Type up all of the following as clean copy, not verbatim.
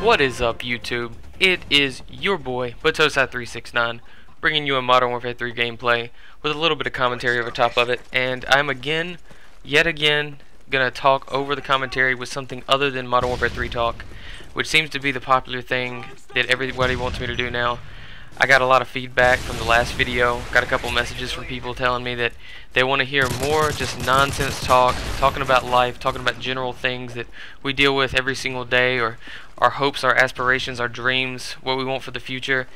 What is up, YouTube? It is your boy, Batosat369, bringing you a Modern Warfare 3 gameplay with a little bit of commentary over top of it. And I'm yet again, gonna talk over the commentary with something other than Modern Warfare 3 talk, which seems to be the popular thing that everybody wants me to do now. I got a lot of feedback from the last video, got a couple messages from people telling me that they want to hear more just nonsense talk, talking about life, talking about general things that we deal with every single day, or our hopes, our aspirations, our dreams, what we want for the future,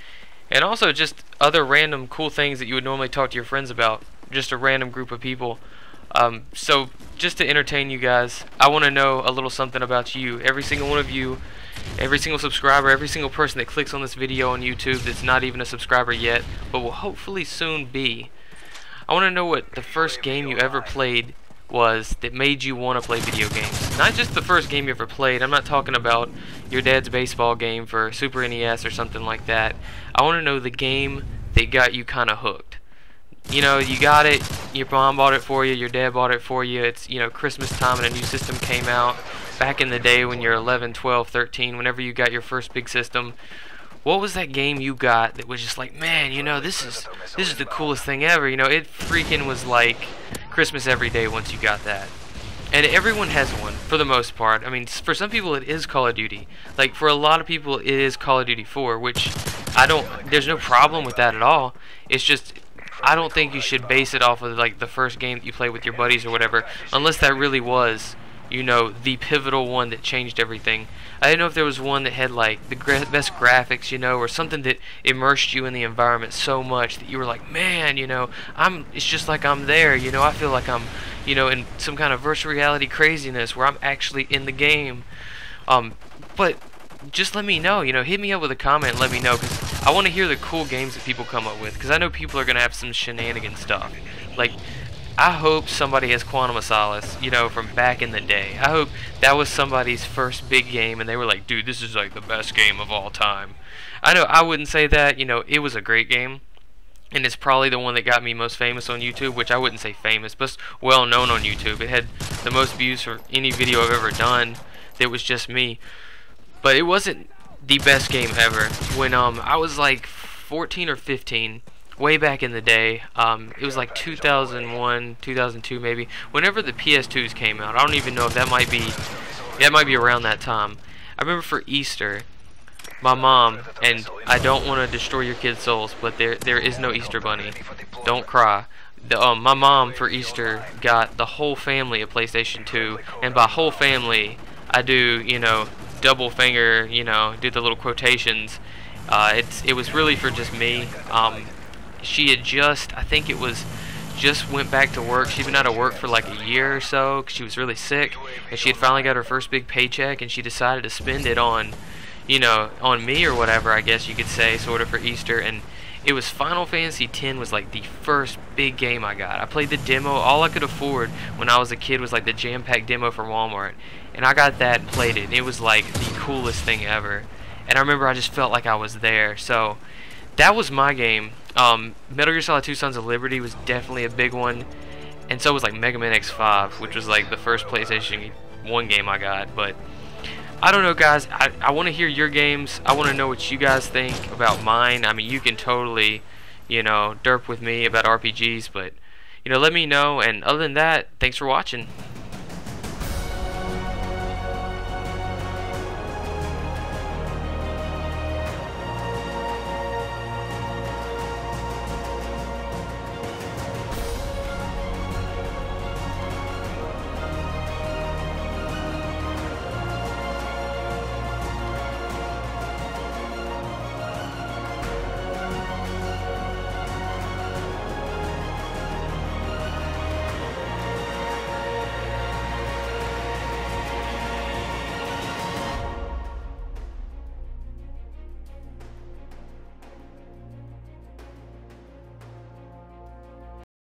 and also just other random cool things that you would normally talk to your friends about, just a random group of people. So just to entertain you guys, I want to know a little something about you, every single one of you. Every single subscriber, every single person that clicks on this video on YouTube that's not even a subscriber yet, but will hopefully soon be. I want to know what the first game you ever played was that made you want to play video games. Not just the first game you ever played. I'm not talking about your dad's baseball game for Super NES or something like that. I want to know the game that got you kind of hooked. You know, you got it, your mom bought it for you, your dad bought it for you, it's, you know, Christmas time and a new system came out. Back in the day when you're 11, 12, 13, whenever you got your first big system, what was that game you got that was just like, man, you know, this is the coolest thing ever, you know, it freaking was like Christmas every day once you got that. And everyone has one, for the most part. I mean, for some people it is Call of Duty. Like, for a lot of people it is Call of Duty 4, which there's no problem with that at all. It's just, I don't think you should base it off of, like, the first game that you play with your buddies or whatever, unless that really was, you know, the pivotal one that changed everything. I didn't know if there was one that had like the best graphics, you know, or something that immersed you in the environment so much that you were like, man, you know, it's just like I'm there, you know, I feel like I'm, you know, in some kind of virtual reality craziness where I'm actually in the game. But just let me know, you know, hit me up with a comment and let me know, because I want to hear the cool games that people come up with, because I know people are going to have some shenanigan stuff. Like, I hope somebody has Quantum of Solace, you know, from back in the day. I hope that was somebody's first big game and they were like, dude, this is like the best game of all time. I know I wouldn't say that, you know, it was a great game. And it's probably the one that got me most famous on YouTube, which I wouldn't say famous, but well known on YouTube. It had the most views for any video I've ever done that was just me. But it wasn't the best game ever. When I was like 14 or 15, way back in the day, it was like 2001, 2002 maybe, whenever the PS2s came out. I don't even know if that might be around that time. I remember for Easter, my mom, and I don't want to destroy your kids' souls, but there is no Easter bunny. Don't cry. My mom for Easter got the whole family a PlayStation 2, and by whole family, I do, you know, double finger, you know, do the little quotations. It was really for just me. She had I think it was just went back to work. She'd been out of work for like a year or so because she was really sick, and she had finally got her first big paycheck, and she decided to spend it on, you know, on me or whatever, I guess you could say, sort of, for Easter. And it was Final Fantasy X was like the first big game I got. I played the demo. All I could afford when I was a kid was like the jam-packed demo from Walmart, and I got that and played it, and it was like the coolest thing ever. And I remember I just felt like I was there. So that was my game. Metal Gear Solid 2 Sons of Liberty was definitely a big one, and so was like Mega Man X5, which was like the first PlayStation 1 game I got. But I don't know, guys, I want to hear your games. I want to know what you guys think about mine. I mean, you can totally, you know, derp with me about RPGs, but, you know, let me know. And other than that, thanks for watching.